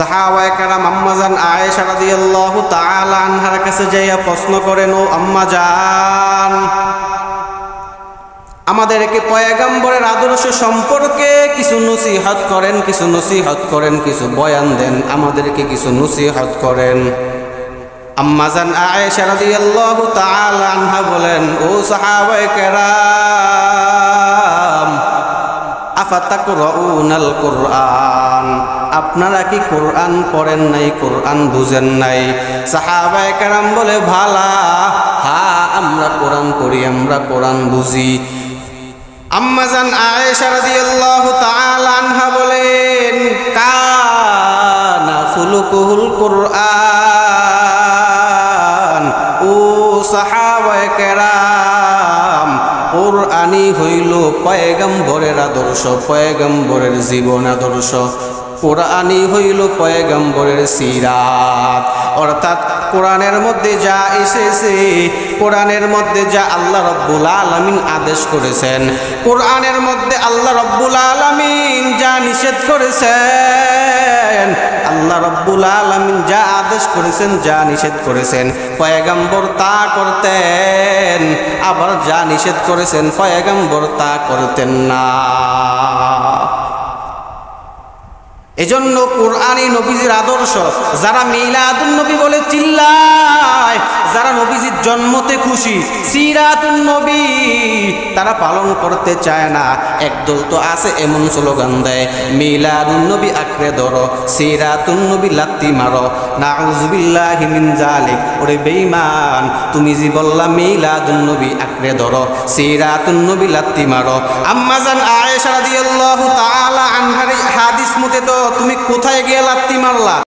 সাহাবায়ে কেরাম আম্মাজান আয়েশা রাদিয়াল্লাহু তাআলা আনহার কাছে যাইয়া প্রশ্ন করেন, ও আম্মা জান, আমাদেরকে পয়গম্বরের আদর্শ সম্পর্কে কিছু নসিহত করেন, কিছু বয়ান দেন, আমাদেরকে কিছু নসিহত করেন। আম্মাজান আয়েশা রাদিয়াল্লাহু তাআলা আনহা বলেন, ও সাহাবায়ে কেরাম, আফাতাকরাউনাল কুরআন, আপনারা কি কোরআন পড়েন নাই, কোরআন বুঝেন নাই? সাহাবায়ে কেরাম বলে, ভালা, হ্যাঁ আমরা কোরআন পড়ি, আমরা কোরআন বুঝি। আম্মাজান আয়েশা রাদিয়াল্লাহু তাআলা আনহা বলেন, কানা খুলুকুল কুরআন, ও সাহাবায়ে কেরাম, কোরআনই হইল পয়গম্বরের আদর্শ, পয়গম্বরের জীবন আদর্শ, কোরআনই হইল পয়গম্বরের সিরাত। অর্থাৎ কোরআনের মধ্যে যা এসেছে, কোরআনের মধ্যে যা আল্লাহ রব্বুল আলামিন আদেশ করেছেন, কোরআনের মধ্যে আল্লাহ রব্বুল আলামিন যা নিষেধ করেছেন, আল্লাহ রব্বুল আলামিন যা আদেশ করেছেন, যা নিষেধ করেছেন, পয়গম্বর তা করতেন, আবার যা নিষেধ করেছেন পয়গম্বর তা করতেন না। এজন্য কোরআনই নবীজির আদর্শ। যারা মিলাদুন নবী বলে চিল্লায়, যারা নবীজির জন্মতে খুশি, সিরাতুন নবী তারা পালন করতে চায় না, একদল তো আছে এমন স্লোগান দেয়, মিলাদুন নবী আঁকড়ে ধরো, সিরাতুন নবী লাত্তি মারো, নাউযুবিল্লাহি মিন যালিক। ওরে বেঈমান, তুমি জি বললা মিলাদুন নবী আঁকড়ে ধরো, সিরাতুন নবী লাত্তি মারো। আম্মাজান আয়েশা রাদিয়াল্লাহু তাআলা আনহার হাদিস মতে তো তুমি কোথায় গিয়ে লাত্তি মারলা?